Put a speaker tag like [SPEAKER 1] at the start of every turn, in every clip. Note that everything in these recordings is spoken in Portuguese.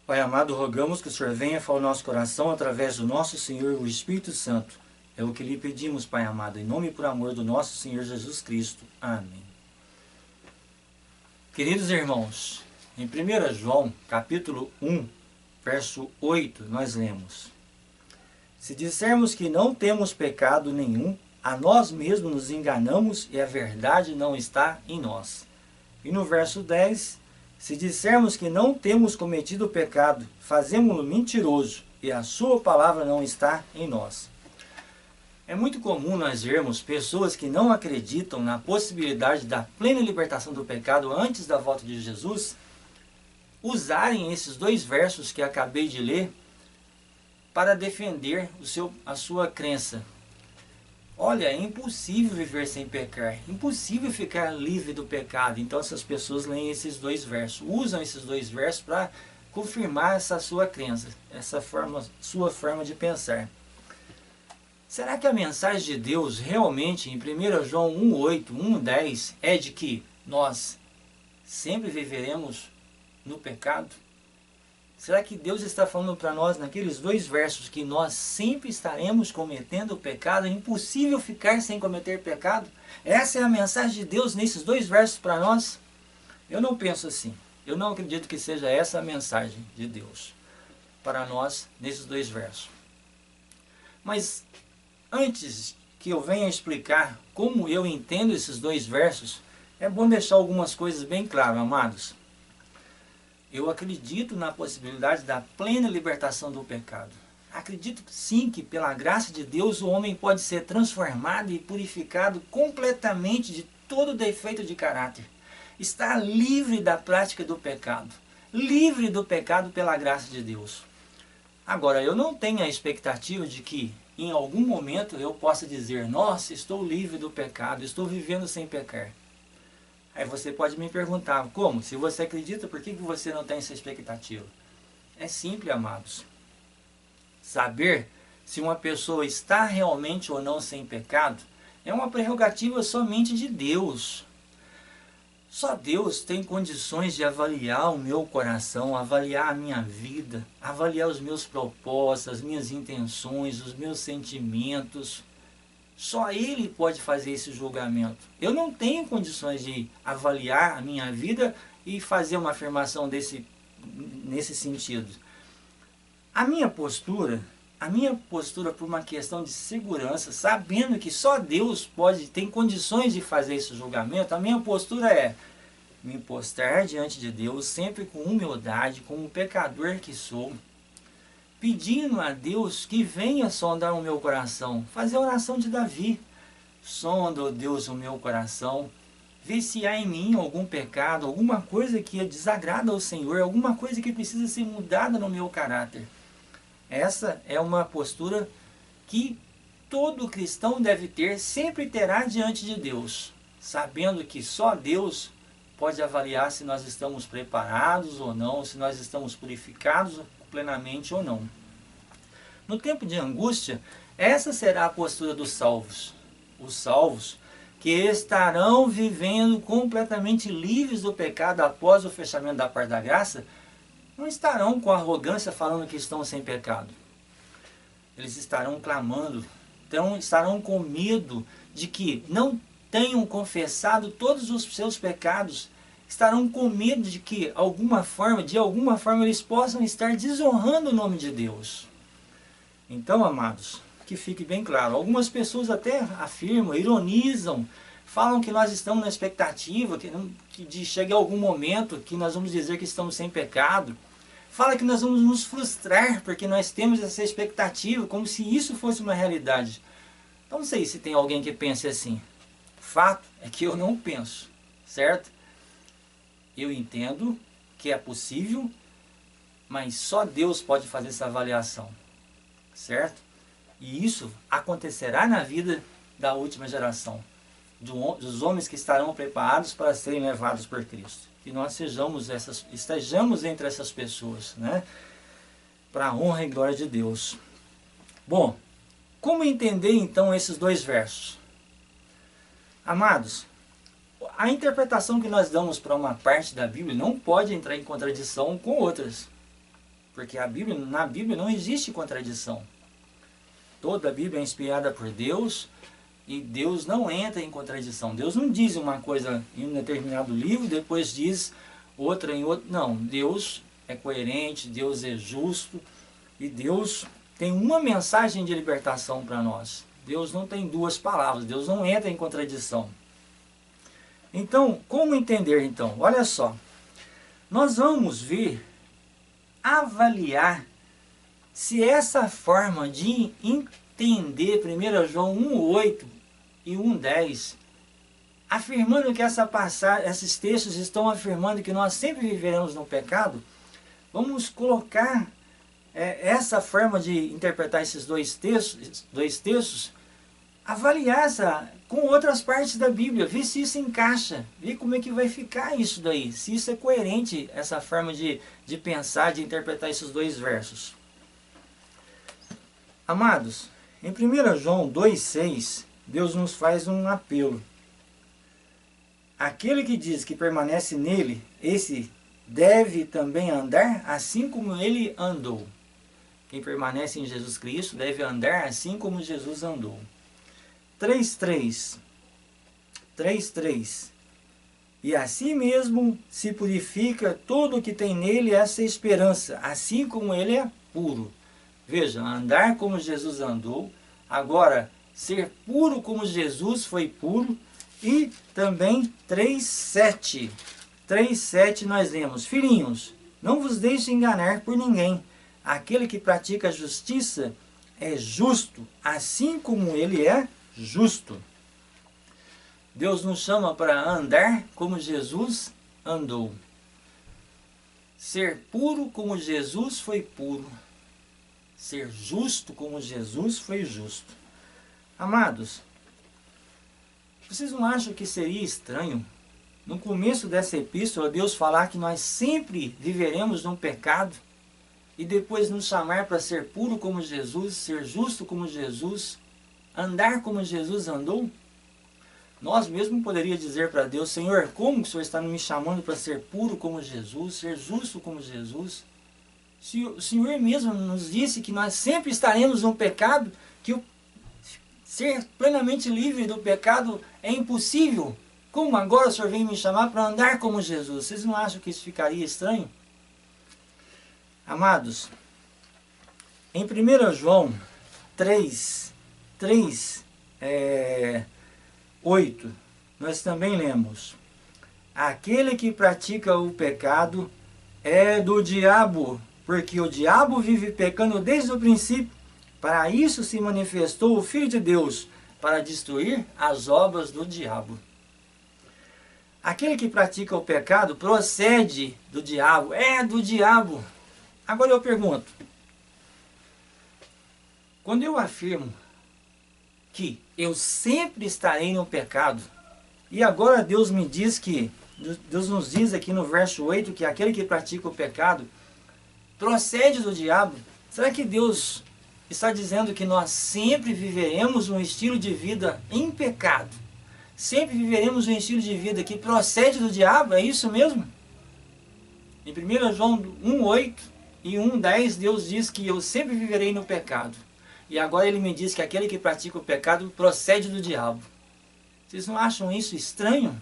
[SPEAKER 1] Pai amado, rogamos que o Senhor venha falar ao nosso coração através do nosso Senhor, o Espírito Santo. É o que lhe pedimos, Pai amado, em nome e por amor do nosso Senhor Jesus Cristo. Amém. Queridos irmãos, em 1 João, capítulo 1, verso 8, nós lemos: Se dissermos que não temos pecado nenhum, a nós mesmos nos enganamos e a verdade não está em nós. E no verso 10, se dissermos que não temos cometido pecado, fazemo-lo mentiroso e a sua palavra não está em nós. É muito comum nós vermos pessoas que não acreditam na possibilidade da plena libertação do pecado antes da volta de Jesus, usarem esses dois versos que acabei de ler para defender a sua crença. Olha, é impossível viver sem pecar, impossível ficar livre do pecado. Então essas pessoas leem esses dois versos, usam esses dois versos para confirmar essa sua crença, sua forma de pensar. Será que a mensagem de Deus realmente em 1 João 1,8, 1,10 é de que nós sempre viveremos no pecado? Será que Deus está falando para nós naqueles dois versos que nós sempre estaremos cometendo pecado? É impossível ficar sem cometer pecado? Essa é a mensagem de Deus nesses dois versos para nós? Eu não penso assim. Eu não acredito que seja essa a mensagem de Deus para nós nesses dois versos. Mas antes que eu venha explicar como eu entendo esses dois versos, é bom deixar algumas coisas bem claras, amados. Eu acredito na possibilidade da plena libertação do pecado. Acredito sim que pela graça de Deus o homem pode ser transformado e purificado completamente de todo defeito de caráter. Está livre da prática do pecado. Livre do pecado pela graça de Deus. Agora, eu não tenho a expectativa de que em algum momento eu possa dizer: nossa, estou livre do pecado, estou vivendo sem pecar. Aí você pode me perguntar, como? Se você acredita, por que você não tem essa expectativa? É simples, amados. Saber se uma pessoa está realmente ou não sem pecado é uma prerrogativa somente de Deus. Só Deus tem condições de avaliar o meu coração, avaliar a minha vida, avaliar os meus propósitos, as minhas intenções, os meus sentimentos. Só Ele pode fazer esse julgamento. Eu não tenho condições de avaliar a minha vida e fazer uma afirmação nesse sentido. A minha postura por uma questão de segurança, sabendo que só Deus tem condições de fazer esse julgamento, a minha postura é me postrar diante de Deus sempre com humildade, como pecador que sou, pedindo a Deus que venha sondar o meu coração, fazer a oração de Davi. Sonda, ó Deus, o meu coração, vê se há em mim algum pecado, alguma coisa que desagrada ao Senhor, alguma coisa que precisa ser mudada no meu caráter. Essa é uma postura que todo cristão deve ter, sempre terá diante de Deus, sabendo que só Deus pode avaliar se nós estamos preparados ou não, se nós estamos purificados plenamente ou não. No tempo de angústia, essa será a postura dos salvos. Os salvos que estarão vivendo completamente livres do pecado após o fechamento da parte da graça, não estarão com arrogância falando que estão sem pecado. Eles estarão clamando, estarão com medo de que não tenham confessado todos os seus pecados, estarão com medo de que de alguma forma eles possam estar desonrando o nome de Deus. Então, amados, que fique bem claro, algumas pessoas até afirmam, ironizam, falam que nós estamos na expectativa de chegar algum momento que nós vamos dizer que estamos sem pecado. Fala que nós vamos nos frustrar porque nós temos essa expectativa, como se isso fosse uma realidade. Então não sei se tem alguém que pense assim. O fato é que eu não penso, certo? Eu entendo que é possível, mas só Deus pode fazer essa avaliação, certo? E isso acontecerá na vida da última geração, dos homens que estarão preparados para serem levados por Cristo. Que nós estejamos entre essas pessoas, né? Para a honra e glória de Deus. Bom, como entender então esses dois versos? Amados, a interpretação que nós damos para uma parte da Bíblia não pode entrar em contradição com outras. Porque na Bíblia não existe contradição. Toda a Bíblia é inspirada por Deus e Deus não entra em contradição. Deus não diz uma coisa em um determinado livro e depois diz outra em outro. Não, Deus é coerente, Deus é justo e Deus tem uma mensagem de libertação para nós. Deus não tem duas palavras, Deus não entra em contradição. Então, como entender então? Olha só, nós vamos avaliar se essa forma de entender 1 João 1,8 e 1,10, afirmando que esses textos estão afirmando que nós sempre viveremos no pecado, vamos colocar essa forma de interpretar esses dois textos, avaliar com outras partes da Bíblia, ver se isso encaixa, ver como é que vai ficar isso daí, se isso é coerente, essa forma de pensar, de interpretar esses dois versos. Amados, em 1 João 2,6, Deus nos faz um apelo. Aquele que diz que permanece nele, esse deve também andar assim como ele andou. Quem permanece em Jesus Cristo deve andar assim como Jesus andou. 3,3. E assim mesmo se purifica todo o que tem nele essa esperança, assim como ele é puro. Veja, andar como Jesus andou, agora ser puro como Jesus foi puro. E também 3,7. 3,7 nós lemos: Filhinhos, não vos deixe enganar por ninguém. Aquele que pratica a justiça é justo, assim como ele é justo. Deus nos chama para andar como Jesus andou. Ser puro como Jesus foi puro. Ser justo como Jesus foi justo. Amados, vocês não acham que seria estranho, no começo dessa epístola, Deus falar que nós sempre viveremos no pecado e depois nos chamar para ser puro como Jesus, ser justo como Jesus, andar como Jesus andou? Nós mesmos poderíamos dizer para Deus: Senhor, como que o Senhor está me chamando para ser puro como Jesus, ser justo como Jesus? Se o Senhor mesmo nos disse que nós sempre estaremos no pecado, que ser plenamente livre do pecado é impossível. Como agora o Senhor vem me chamar para andar como Jesus? Vocês não acham que isso ficaria estranho? Amados, em 1 João 8, nós também lemos: aquele que pratica o pecado é do diabo, porque o diabo vive pecando desde o princípio. Para isso se manifestou o Filho de Deus, para destruir as obras do diabo. Aquele que pratica o pecado procede do diabo, é do diabo. Agora eu pergunto, quando eu afirmo que eu sempre estarei no pecado, e agora Deus nos diz aqui no verso 8 que aquele que pratica o pecado procede do diabo, será que Deus está dizendo que nós sempre viveremos um estilo de vida em pecado? Sempre viveremos um estilo de vida que procede do diabo? É isso mesmo? Em 1 João 1,8 e 1,10 Deus diz que eu sempre viverei no pecado. E agora ele me diz que aquele que pratica o pecado procede do diabo. Vocês não acham isso estranho?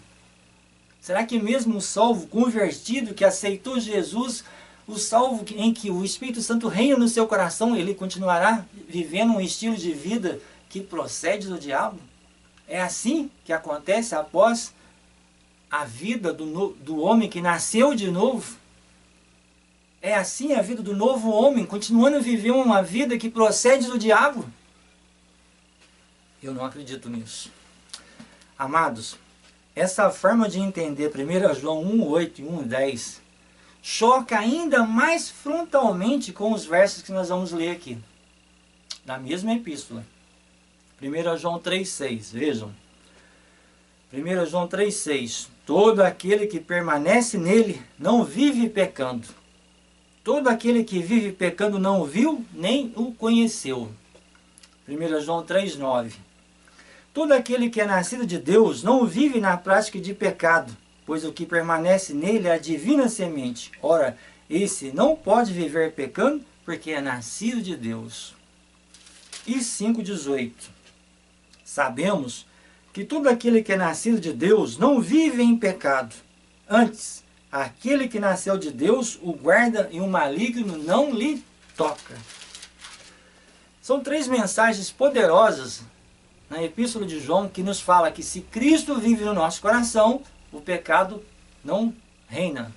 [SPEAKER 1] Será que mesmo o salvo convertido que aceitou Jesus, o salvo em que o Espírito Santo reina no seu coração, ele continuará vivendo um estilo de vida que procede do diabo? É assim que acontece após a vida do homem que nasceu de novo? É assim a vida do novo homem, continuando a viver uma vida que procede do diabo? Eu não acredito nisso. Amados, essa forma de entender 1 João 1,8 e 1,10 choca ainda mais frontalmente com os versos que nós vamos ler aqui, da mesma epístola. 1 João 3,6, vejam. 1 João 3,6: todo aquele que permanece nele não vive pecando. Todo aquele que vive pecando não o viu, nem o conheceu. 1 João 3,9: todo aquele que é nascido de Deus não vive na prática de pecado, pois o que permanece nele é a divina semente. Ora, esse não pode viver pecando porque é nascido de Deus. E 5,18. Sabemos que todo aquele que é nascido de Deus não vive em pecado. Antes, aquele que nasceu de Deus o guarda e o maligno não lhe toca. São 3 mensagens poderosas na Epístola de João que nos fala que se Cristo vive no nosso coração, o pecado não reina.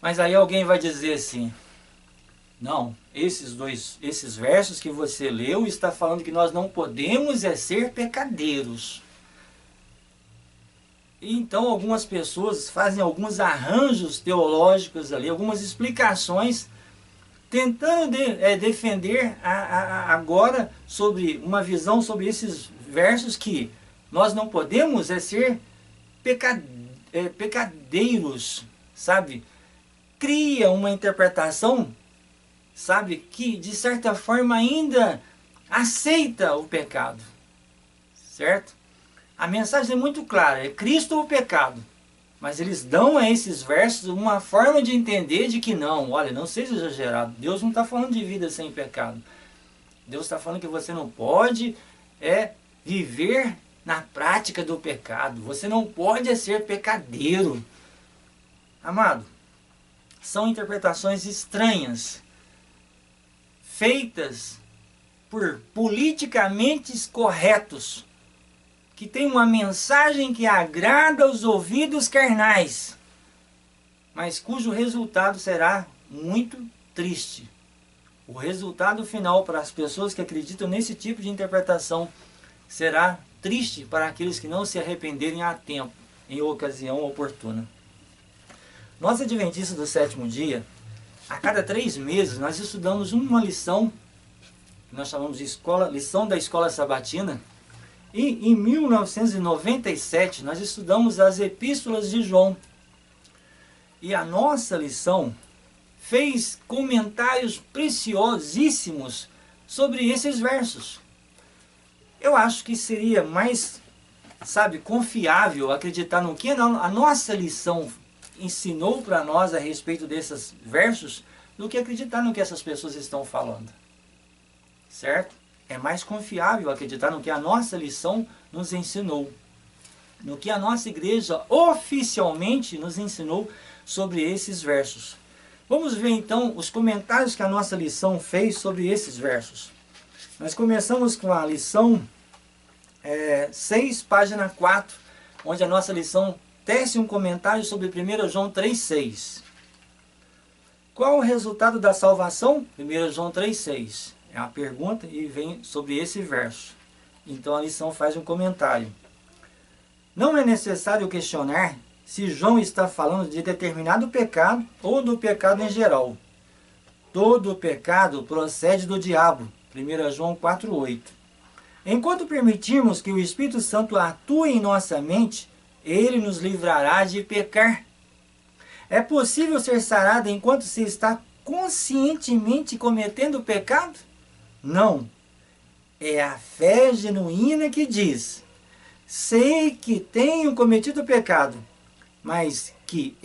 [SPEAKER 1] Mas aí alguém vai dizer assim, não, esses versos que você leu está falando que nós não podemos ser pecadeiros. E então algumas pessoas fazem alguns arranjos teológicos ali, algumas explicações, tentando defender agora sobre uma visão sobre esses versos que nós não podemos ser pecadeiros, sabe? Cria uma interpretação, sabe, que de certa forma ainda aceita o pecado, certo? A mensagem é muito clara, é Cristo ou o pecado. Mas eles dão a esses versos uma forma de entender de que não, olha, não seja exagerado. Deus não está falando de vida sem pecado. Deus está falando que você não pode viver na prática do pecado. Você não pode ser pecadeiro. Amado, são interpretações estranhas, feitas por politicamente corretos, que tem uma mensagem que agrada aos ouvidos carnais, mas cujo resultado será muito triste. O resultado final para as pessoas que acreditam nesse tipo de interpretação será triste para aqueles que não se arrependerem a tempo, em ocasião oportuna. Nós, adventistas do 7º dia, a cada 3 meses, nós estudamos uma lição, que nós chamamos de lição da escola sabatina. E em 1997 nós estudamos as epístolas de João. E a nossa lição fez comentários preciosíssimos sobre esses versos. Eu acho que seria mais, confiável acreditar no que a nossa lição ensinou para nós a respeito desses versos do que acreditar no que essas pessoas estão falando. Certo? É mais confiável acreditar no que a nossa lição nos ensinou, no que a nossa igreja oficialmente nos ensinou sobre esses versos. Vamos ver então os comentários que a nossa lição fez sobre esses versos. Nós começamos com a lição 6, página 4, onde a nossa lição tece um comentário sobre 1 João 3,6. Qual o resultado da salvação? 1 João 3,6. É a pergunta e vem sobre esse verso. Então a lição faz um comentário. Não é necessário questionar se João está falando de determinado pecado ou do pecado em geral. Todo pecado procede do diabo. 1 João 4,8. Enquanto permitirmos que o Espírito Santo atue em nossa mente, ele nos livrará de pecar. É possível ser sarado enquanto se está conscientemente cometendo pecado? Não. É a fé genuína que diz: sei que tenho cometido pecado, mas que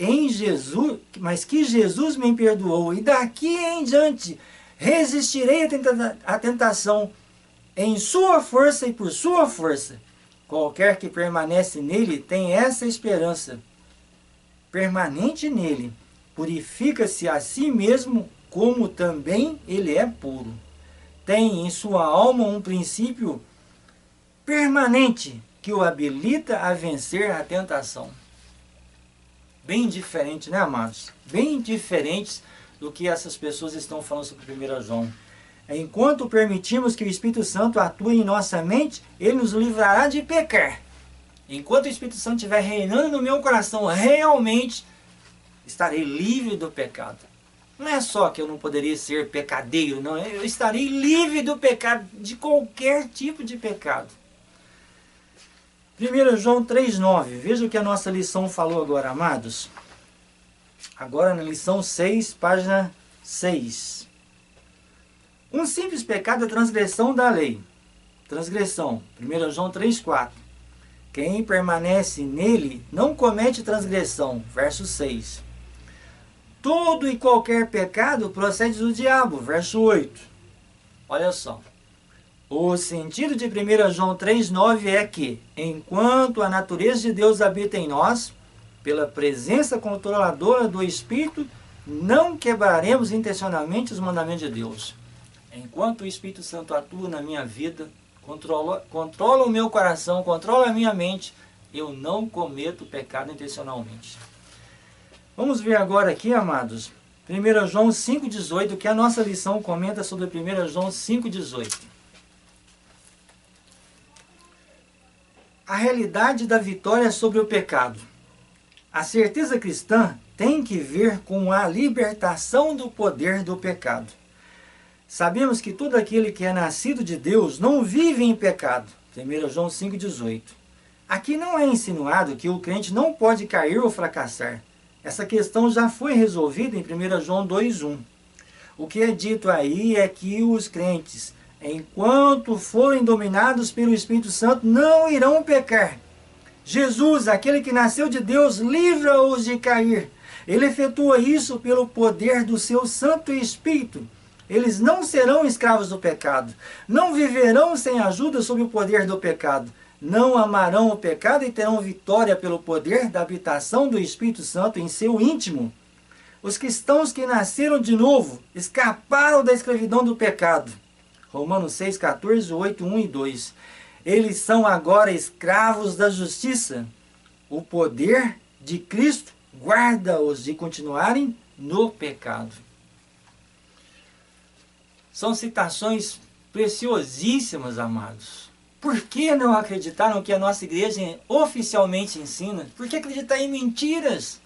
[SPEAKER 1] Jesus me perdoou, e daqui em diante resistirei à tentação em sua força e por sua força. Qualquer que permanece nele tem essa esperança. Permanente nele, purifica-se a si mesmo, como também ele é puro. Tem em sua alma um princípio permanente que o habilita a vencer a tentação. Bem diferente, né, amados? Bem diferentes do que essas pessoas estão falando sobre 1 João. Enquanto permitimos que o Espírito Santo atue em nossa mente, ele nos livrará de pecar. Enquanto o Espírito Santo estiver reinando no meu coração, realmente estarei livre do pecado. Não é só que eu não poderia ser pecadeiro, não. Eu estarei livre do pecado, de qualquer tipo de pecado. 1 João 3,9. Veja o que a nossa lição falou agora, amados. Agora na lição 6, página 6. Um simples pecado é transgressão da lei. Transgressão. 1 João 3,4. Quem permanece nele não comete transgressão. Verso 6. todo e qualquer pecado procede do diabo. Verso 8. Olha só. O sentido de 1 João 3,9 é que, enquanto a natureza de Deus habita em nós, pela presença controladora do Espírito, não quebraremos intencionalmente os mandamentos de Deus. Enquanto o Espírito Santo atua na minha vida, controla o meu coração, controla a minha mente, eu não cometo pecado intencionalmente. Vamos ver agora aqui, amados, 1 João 5,18, que a nossa lição comenta sobre 1 João 5,18. A realidade da vitória sobre o pecado. A certeza cristã tem que ver com a libertação do poder do pecado. Sabemos que todo aquele que é nascido de Deus não vive em pecado. 1 João 5,18. Aqui não é insinuado que o crente não pode cair ou fracassar. Essa questão já foi resolvida em 1 João 2,1. O que é dito aí é que os crentes, enquanto forem dominados pelo Espírito Santo, não irão pecar. Jesus, aquele que nasceu de Deus, livra-os de cair. Ele efetua isso pelo poder do seu Santo Espírito. Eles não serão escravos do pecado. Não viverão sem ajuda sob o poder do pecado. Não amarão o pecado e terão vitória pelo poder da habitação do Espírito Santo em seu íntimo. Os cristãos que nasceram de novo escaparam da escravidão do pecado. Romanos 6,14, 8, 1 e 2. Eles são agora escravos da justiça. O poder de Cristo guarda-os de continuarem no pecado. São citações preciosíssimas, amados. Por que não acreditaram que a nossa igreja oficialmente ensina? Por que acreditar em mentiras?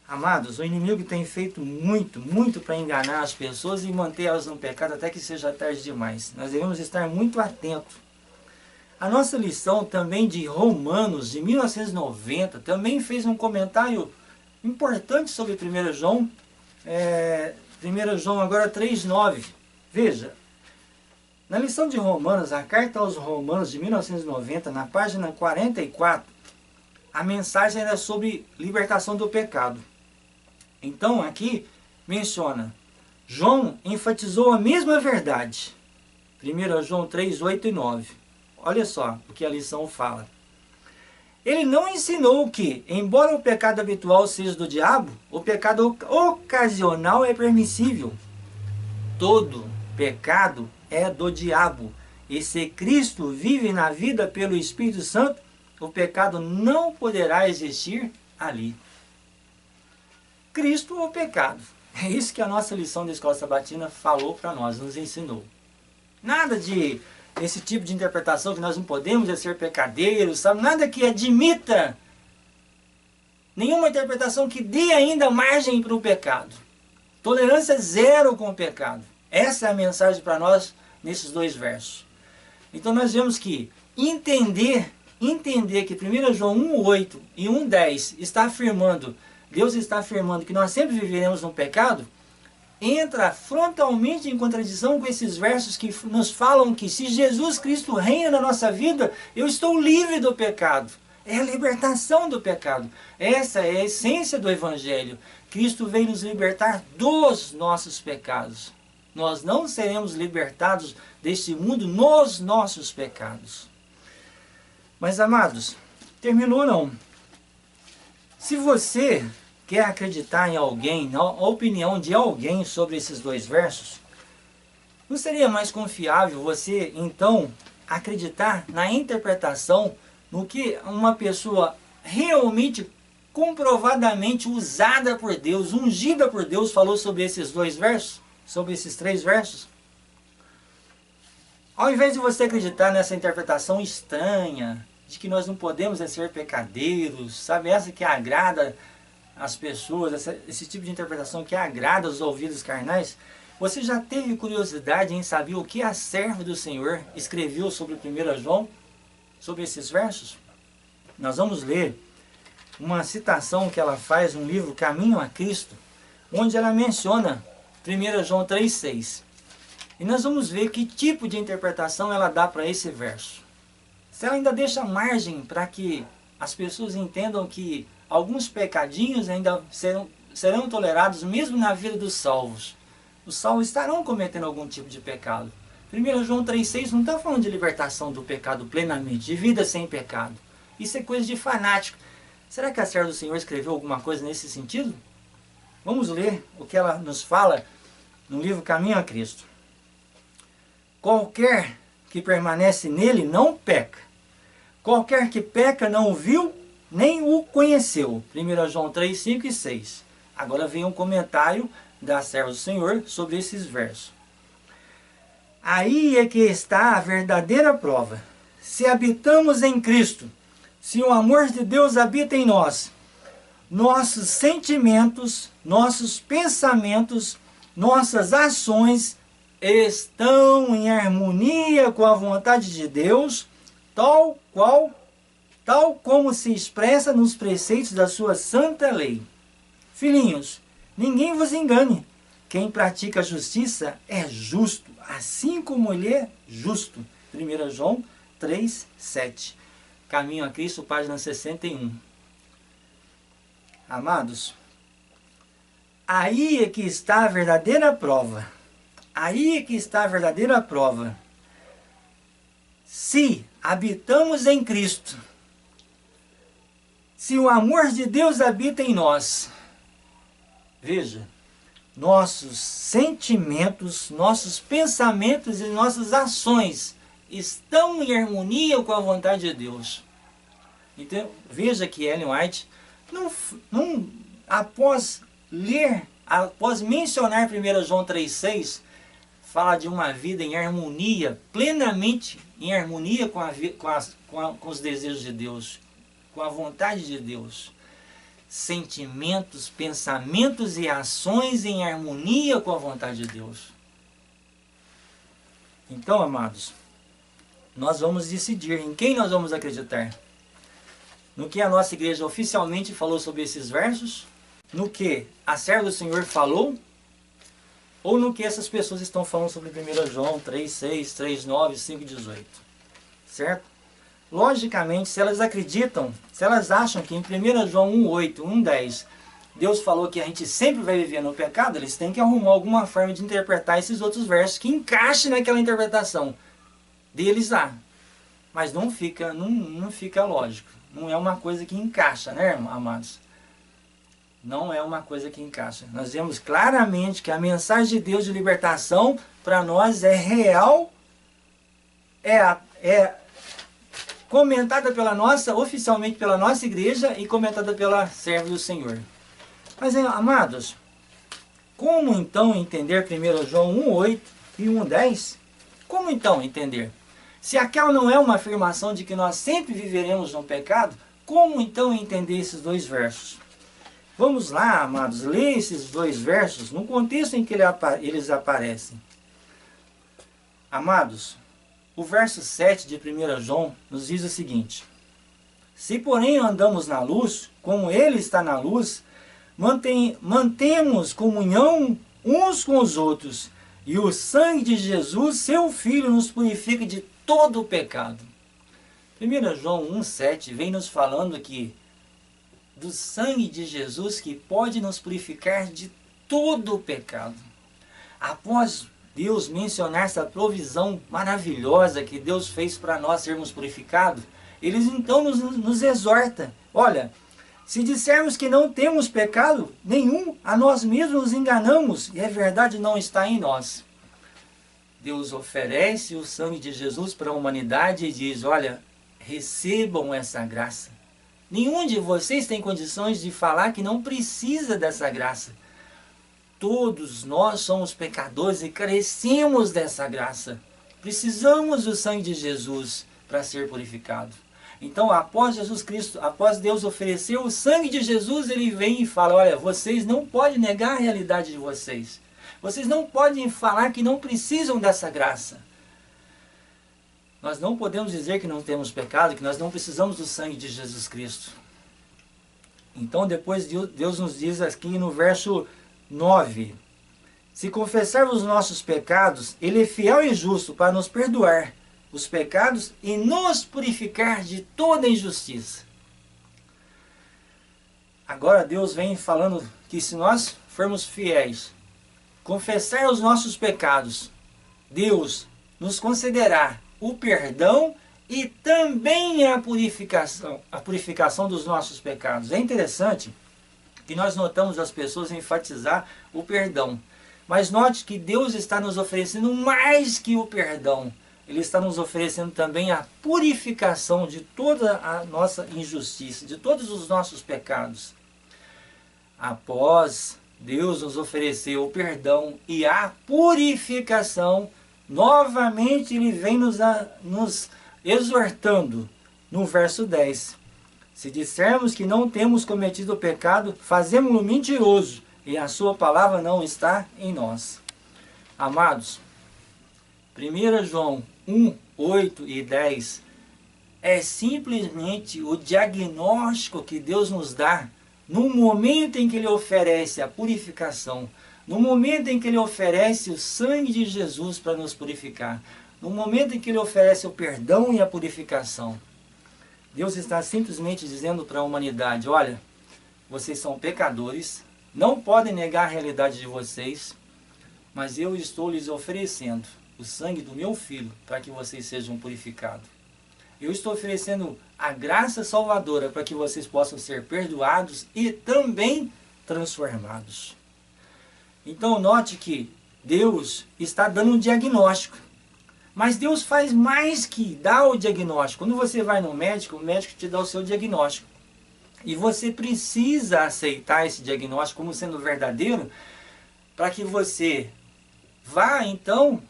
[SPEAKER 1] Amados, o inimigo tem feito muito para enganar as pessoas e mantê-las no pecado até que seja tarde demais. Nós devemos estar muito atentos. A nossa lição também de Romanos, de 1990, também fez um comentário importante sobre 1 João. 1 João agora 3,9. Veja, na lição de Romanos, a carta aos Romanos de 1990, na página 44, a mensagem era sobre libertação do pecado. Então aqui menciona, João enfatizou a mesma verdade. 1 João 3, 8 e 9. Olha só o que a lição fala. Ele não ensinou que, embora o pecado habitual seja do diabo, o pecado ocasional é permissível. Todo pecado é do diabo. E se Cristo vive na vida pelo Espírito Santo, o pecado não poderá existir ali. Cristo ou pecado. É isso que a nossa lição da Escola Sabatina falou para nós, nos ensinou. Nada de esse tipo de interpretação que nós não podemos ser pecadeiros, sabe? Nada que admita nenhuma interpretação que dê ainda margem para o pecado. Tolerância zero com o pecado. Essa é a mensagem para nós nesses dois versos. Então nós vemos que entender que 1 João 1,8 e 1,10 está afirmando, Deus está afirmando que nós sempre viveremos no pecado, entra frontalmente em contradição com esses versos que nos falam que se Jesus Cristo reina na nossa vida, eu estou livre do pecado. É a libertação do pecado. Essa é a essência do Evangelho. Cristo veio nos libertar dos nossos pecados. Nós não seremos libertados deste mundo nos nossos pecados. Mas, amados, terminou não. Se você quer acreditar em alguém, na opinião de alguém sobre esses dois versos, não seria mais confiável você, então, acreditar na interpretação no que uma pessoa realmente, comprovadamente usada por Deus, ungida por Deus, falou sobre esses dois versos, sobre esses três versos? Ao invés de você acreditar nessa interpretação estranha, de que nós não podemos ser pecadeiros, sabe, essa que agrada as pessoas, esse tipo de interpretação que agrada os ouvidos carnais, você já teve curiosidade em saber o que a serva do Senhor escreveu sobre 1 João, sobre esses versos? Nós vamos ler uma citação que ela faz no livro Caminho a Cristo, onde ela menciona 1 João 3,6. E nós vamos ver que tipo de interpretação ela dá para esse verso. Se ela ainda deixa margem para que as pessoas entendam que alguns pecadinhos ainda serão tolerados mesmo na vida dos salvos. Os salvos estarão cometendo algum tipo de pecado. 1 João 3,6 não está falando de libertação do pecado plenamente, de vida sem pecado. Isso é coisa de fanático. Será que a serva do Senhor escreveu alguma coisa nesse sentido? Vamos ler o que ela nos fala no livro Caminho a Cristo. Qualquer que permanece nele não peca. Qualquer que peca não o viu, nem o conheceu. 1 João 3, 5 e 6. Agora vem um comentário da serva do Senhor sobre esses versos. Aí é que está a verdadeira prova. Se habitamos em Cristo, se o amor de Deus habita em nós, nossos sentimentos, nossos pensamentos, nossas ações estão em harmonia com a vontade de Deus, tal como se expressa nos preceitos da sua santa lei. Filhinhos, ninguém vos engane. Quem pratica a justiça é justo, assim como ele é justo. 1 João 3, 7. Caminho a Cristo, página 61. Amados, aí é que está a verdadeira prova. Aí é que está a verdadeira prova. Se habitamos em Cristo, se o amor de Deus habita em nós, veja, nossos sentimentos, nossos pensamentos e nossas ações estão em harmonia com a vontade de Deus. Então, veja que Ellen White, após mencionar 1 João 3,6, fala de uma vida em harmonia, plenamente em harmonia com os desejos de Deus, com a vontade de Deus. Sentimentos, pensamentos e ações em harmonia com a vontade de Deus. Então, amados, nós vamos decidir em quem nós vamos acreditar. No que a nossa igreja oficialmente falou sobre esses versos, no que a serva do Senhor falou, ou no que essas pessoas estão falando sobre 1 João 3,6, 3,9, 5,18. Certo? Logicamente, se elas acreditam, se elas acham que em 1 João 1,8, 1,10, Deus falou que a gente sempre vai viver no pecado, eles têm que arrumar alguma forma de interpretar esses outros versos que encaixe naquela interpretação deles lá. Mas não fica lógico. Não é uma coisa que encaixa, né, amados? Não é uma coisa que encaixa. Nós vemos claramente que a mensagem de Deus de libertação para nós é real, é comentada oficialmente pela nossa igreja e comentada pela serva do Senhor. Mas, amados, como então entender 1 João 1,8 e 1,10? Como então entender? Se aquela não é uma afirmação de que nós sempre viveremos no pecado, como então entender esses dois versos? Vamos lá, amados, ler esses dois versos no contexto em que eles aparecem. Amados, o verso 7 de 1 João nos diz o seguinte: se porém andamos na luz, como ele está na luz, mantemos comunhão uns com os outros, e o sangue de Jesus, seu Filho, nos purifica de todo o pecado. 1 João 1,7 vem nos falando que do sangue de Jesus que pode nos purificar de todo o pecado. Após Deus mencionar essa provisão maravilhosa que Deus fez para nós sermos purificados, eles então nos exorta. Olha, se dissermos que não temos pecado nenhum, a nós mesmos nos enganamos e a verdade não está em nós. Deus oferece o sangue de Jesus para a humanidade e diz: olha, recebam essa graça. Nenhum de vocês tem condições de falar que não precisa dessa graça. Todos nós somos pecadores e carecemos dessa graça. Precisamos do sangue de Jesus para ser purificado. Então, após Jesus Cristo, após Deus oferecer o sangue de Jesus, ele vem e fala: olha, vocês não podem negar a realidade de vocês. Vocês não podem falar que não precisam dessa graça. Nós não podemos dizer que não temos pecado, que nós não precisamos do sangue de Jesus Cristo. Então depois Deus nos diz aqui no verso 9: se confessarmos os nossos pecados, ele é fiel e justo para nos perdoar os pecados e nos purificar de toda injustiça. agora Deus vem falando que se nós formos fiéis, confessar os nossos pecados, Deus nos concederá o perdão e também a purificação dos nossos pecados. É interessante que nós notamos as pessoas enfatizar o perdão. Mas note que Deus está nos oferecendo mais que o perdão. Ele está nos oferecendo também a purificação de toda a nossa injustiça, de todos os nossos pecados. Após Deus nos oferecer o perdão e a purificação, novamente Ele vem nos exortando no verso 10. Se dissermos que não temos cometido o pecado, fazemos-lo mentiroso, e a sua palavra não está em nós. Amados, 1 João 1, 8 e 10 é simplesmente o diagnóstico que Deus nos dá no momento em que Ele oferece a purificação, no momento em que Ele oferece o sangue de Jesus para nos purificar, no momento em que Ele oferece o perdão e a purificação. Deus está simplesmente dizendo para a humanidade: olha, vocês são pecadores, não podem negar a realidade de vocês, mas eu estou lhes oferecendo o sangue do meu Filho para que vocês sejam purificados. Eu estou oferecendo a graça salvadora para que vocês possam ser perdoados e também transformados. Então note que Deus está dando um diagnóstico. Mas Deus faz mais que dar o diagnóstico. Quando você vai no médico, o médico te dá o seu diagnóstico. E você precisa aceitar esse diagnóstico como sendo verdadeiro, para que você vá, então,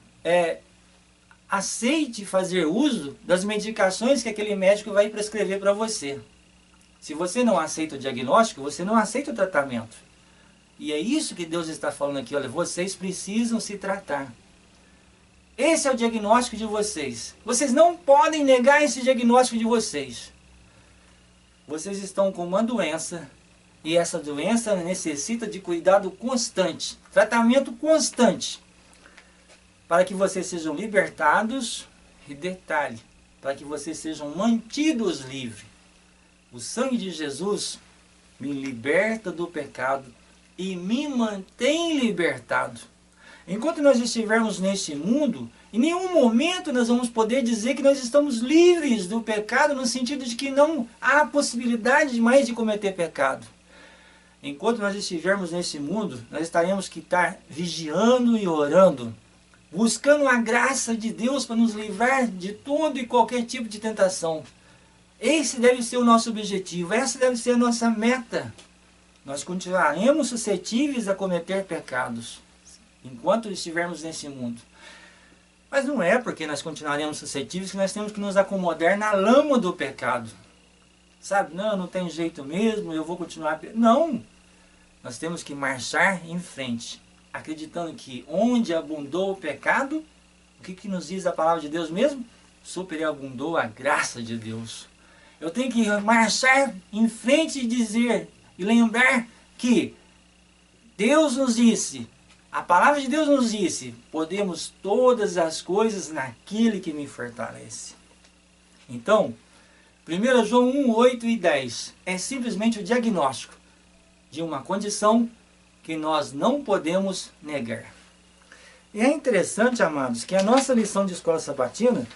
[SPEAKER 1] aceite fazer uso das medicações que aquele médico vai prescrever para você. Se você não aceita o diagnóstico, você não aceita o tratamento. E é isso que Deus está falando aqui. Olha, vocês precisam se tratar. Esse é o diagnóstico de vocês. Vocês não podem negar esse diagnóstico de vocês. Vocês estão com uma doença, e essa doença necessita de cuidado constante, tratamento constante, para que vocês sejam libertados, e detalhe, para que vocês sejam mantidos livres. O sangue de Jesus me liberta do pecado e me mantém libertado. Enquanto nós estivermos neste mundo, em nenhum momento nós vamos poder dizer que nós estamos livres do pecado, no sentido de que não há possibilidade mais de cometer pecado. Enquanto nós estivermos nesse mundo, nós teremos que estar vigiando e orando, buscando a graça de Deus para nos livrar de todo e qualquer tipo de tentação. Esse deve ser o nosso objetivo, essa deve ser a nossa meta. Nós continuaremos suscetíveis a cometer pecados enquanto estivermos nesse mundo. Mas não é porque nós continuaremos suscetíveis que nós temos que nos acomodar na lama do pecado. Sabe, não tem jeito mesmo, eu vou continuar. Não! Nós temos que marchar em frente, acreditando que onde abundou o pecado, o que nos diz a palavra de Deus mesmo? Superabundou a graça de Deus. Eu tenho que marchar em frente e dizer, e lembrar que Deus nos disse, a palavra de Deus nos disse, podemos todas as coisas naquele que me fortalece. Então, 1 João 1, 8 e 10 é simplesmente o diagnóstico de uma condição que nós não podemos negar. E é interessante, amados, que a nossa lição de escola sabatina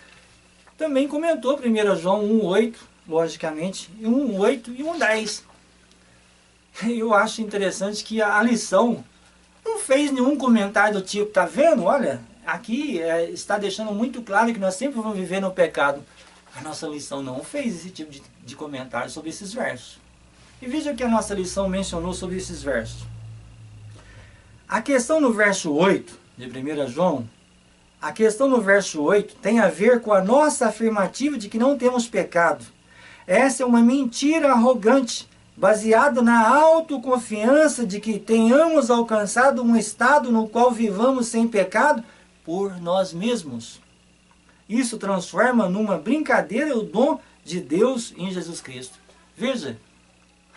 [SPEAKER 1] também comentou 1 João 1, 8, logicamente, e 1, 8 e 1, 10. Eu acho interessante que a lição não fez nenhum comentário do tipo, tá vendo? Olha, aqui está deixando muito claro que nós sempre vamos viver no pecado. A nossa lição não fez esse tipo de comentário sobre esses versos. E veja o que a nossa lição mencionou sobre esses versos. A questão no verso 8 de 1 João, a questão no verso 8 tem a ver com a nossa afirmativa de que não temos pecado. Essa é uma mentira arrogante, baseado na autoconfiança de que tenhamos alcançado um estado no qual vivamos sem pecado por nós mesmos. Isso transforma numa brincadeira o dom de Deus em Jesus Cristo. Veja,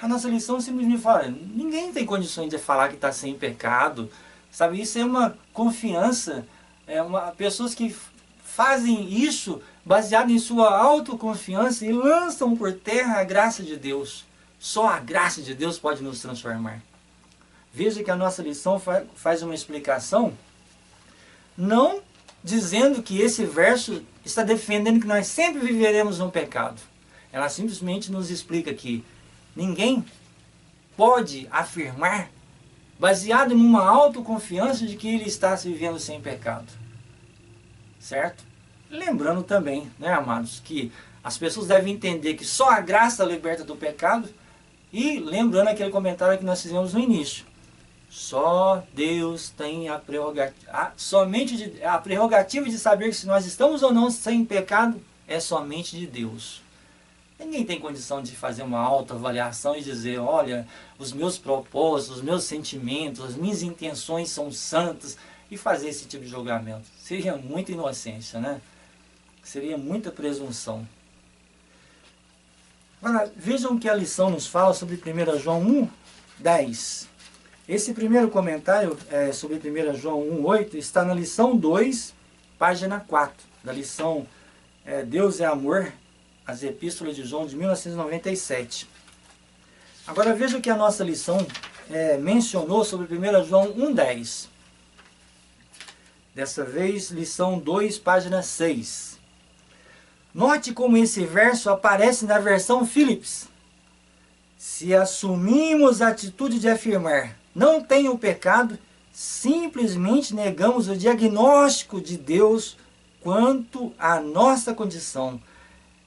[SPEAKER 1] a nossa lição simplesmente fala, ninguém tem condições de falar que está sem pecado. Sabe, isso é uma confiança, pessoas que fazem isso baseado em sua autoconfiança e lançam por terra a graça de Deus. Só a graça de Deus pode nos transformar. Veja que a nossa lição faz uma explicação, não dizendo que esse verso está defendendo que nós sempre viveremos no pecado. Ela simplesmente nos explica que ninguém pode afirmar, baseado numa autoconfiança, de que ele está vivendo sem pecado. Certo? Lembrando também, né, amados, que as pessoas devem entender que só a graça liberta do pecado. E lembrando aquele comentário que nós fizemos no início. Só Deus tem a prerrogativa de saber se nós estamos ou não sem pecado, é somente de Deus. Ninguém tem condição de fazer uma autoavaliação e dizer, olha, os meus propósitos, os meus sentimentos, as minhas intenções são santas, e fazer esse tipo de julgamento. Seria muita inocência, né? Seria muita presunção. Agora, vejam que a lição nos fala sobre 1 João 1:10. Esse primeiro comentário sobre 1 João 1:8 está na lição 2, página 4, da lição Deus é Amor, as Epístolas de João, de 1997. Agora veja o que a nossa lição mencionou sobre 1 João 1:10. Dessa vez, lição 2, página 6. Note como esse verso aparece na versão Phillips. Se assumimos a atitude de afirmar, não tenho pecado, simplesmente negamos o diagnóstico de Deus quanto à nossa condição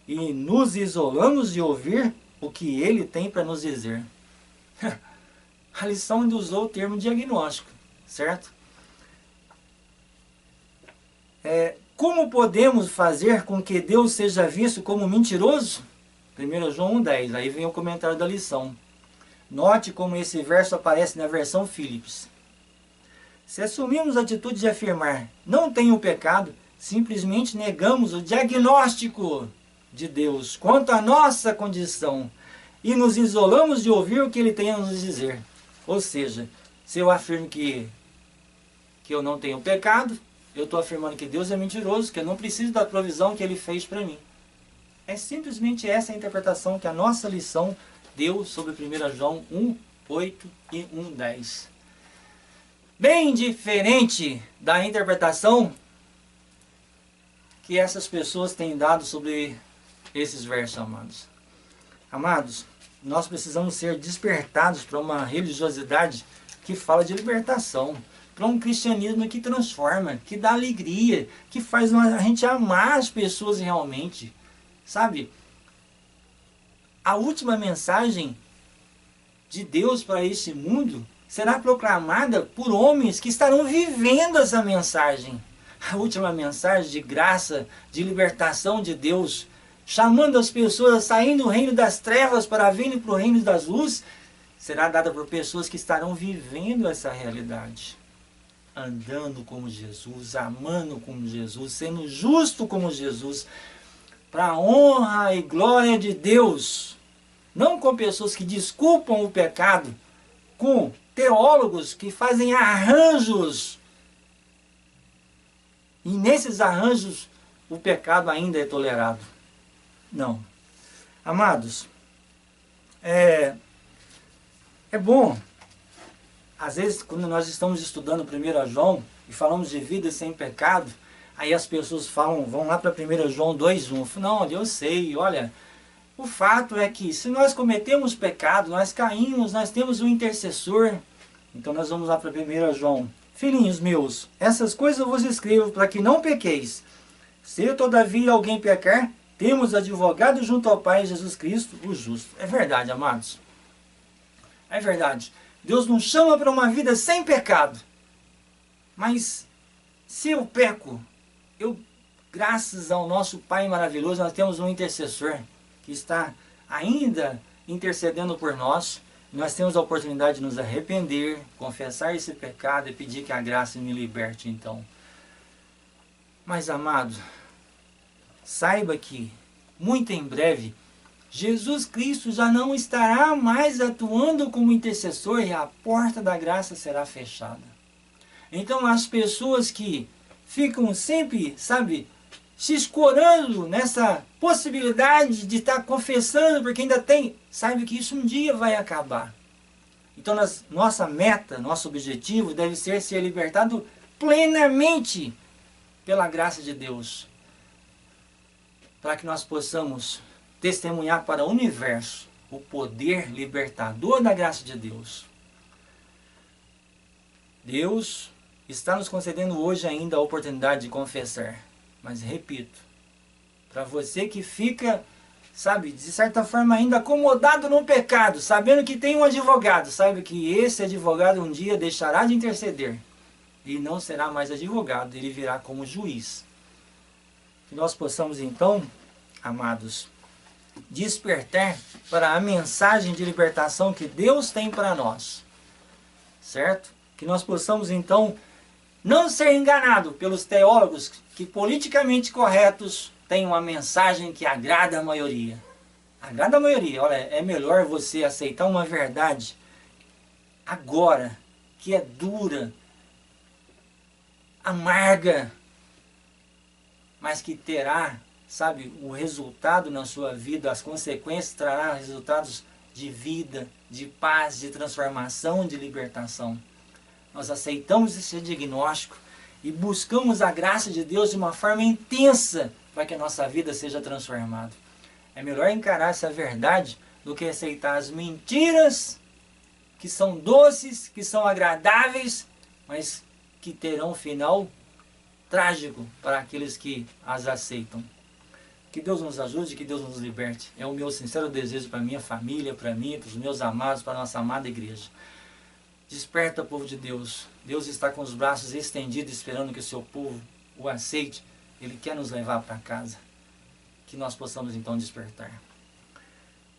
[SPEAKER 1] e nos isolamos de ouvir o que Ele tem para nos dizer. A lição ainda usou o termo diagnóstico, certo? Como podemos fazer com que Deus seja visto como mentiroso? 1 João 1:10, aí vem o comentário da lição. Note como esse verso aparece na versão Phillips. Se assumimos a atitude de afirmar, não tenho pecado, simplesmente negamos o diagnóstico de Deus quanto à nossa condição e nos isolamos de ouvir o que Ele tem a nos dizer. Ou seja, se eu afirmo que eu não tenho pecado, eu estou afirmando que Deus é mentiroso, que eu não preciso da provisão que Ele fez para mim. É simplesmente essa a interpretação que a nossa lição deu sobre 1 João 1:8 e 1:10. Bem diferente da interpretação que essas pessoas têm dado sobre esses versos, amados. Amados, nós precisamos ser despertados para uma religiosidade que fala de libertação, para um cristianismo que transforma, que dá alegria, que faz a gente amar as pessoas realmente. Sabe? A última mensagem de Deus para este mundo será proclamada por homens que estarão vivendo essa mensagem. A última mensagem de graça, de libertação de Deus, chamando as pessoas a sair do reino das trevas para virem para o reino das luzes, será dada por pessoas que estarão vivendo essa realidade. Andando como Jesus, amando como Jesus, sendo justo como Jesus, para a honra e glória de Deus. Não com pessoas que desculpam o pecado, com teólogos que fazem arranjos. E nesses arranjos o pecado ainda é tolerado. Não. Amados, é bom, às vezes quando nós estamos estudando 1 João e falamos de vida sem pecado, aí as pessoas vão lá para 1 João 2:1. Não, eu sei, olha, o fato é que se nós cometemos pecado, nós caímos, nós temos um intercessor. Então nós vamos lá para 1 João. Filhinhos meus, essas coisas eu vos escrevo para que não pequeis. Se todavia alguém pecar, temos advogado junto ao Pai, Jesus Cristo, o justo. É verdade, amados. É verdade. Deus nos chama para uma vida sem pecado. Mas se eu peco, graças ao nosso Pai maravilhoso, nós temos um intercessor que está ainda intercedendo por nós. Nós temos a oportunidade de nos arrepender, confessar esse pecado e pedir que a graça me liberte então. Mas, amado, saiba que, muito em breve, Jesus Cristo já não estará mais atuando como intercessor e a porta da graça será fechada. Então, as pessoas que ficam sempre, se escorando nessa possibilidade de estar confessando, porque ainda tem, sabe que isso um dia vai acabar. Então nossa meta, nosso objetivo deve ser libertado plenamente pela graça de Deus, para que nós possamos testemunhar para o universo o poder libertador da graça de Deus. Deus está nos concedendo hoje ainda a oportunidade de confessar. Mas repito, para você que fica, sabe, de certa forma ainda acomodado no pecado, sabendo que tem um advogado, sabe que esse advogado um dia deixará de interceder e não será mais advogado, ele virá como juiz. Que nós possamos então, amados, despertar para a mensagem de libertação que Deus tem para nós, certo? Que nós possamos então não ser enganado pelos teólogos que politicamente corretos têm uma mensagem que agrada a maioria. Agrada a maioria. Olha, é melhor você aceitar uma verdade agora, que é dura, amarga, mas que terá, sabe, o resultado na sua vida, as consequências trará resultados de vida, de paz, de transformação, de libertação. Nós aceitamos esse diagnóstico e buscamos a graça de Deus de uma forma intensa para que a nossa vida seja transformada. É melhor encarar essa verdade do que aceitar as mentiras que são doces, que são agradáveis, mas que terão um final trágico para aqueles que as aceitam. Que Deus nos ajude, que Deus nos liberte. É o meu sincero desejo para a minha família, para mim, para os meus amados, para a nossa amada igreja. Desperta, povo de Deus. Deus está com os braços estendidos, esperando que o seu povo o aceite. Ele quer nos levar para casa. Que nós possamos então despertar.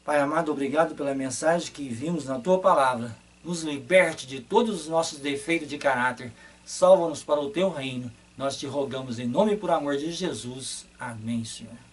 [SPEAKER 1] Pai amado, obrigado pela mensagem que vimos na Tua Palavra. Nos liberte de todos os nossos defeitos de caráter. Salva-nos para o Teu reino. Nós te rogamos em nome e por amor de Jesus. Amém, Senhor.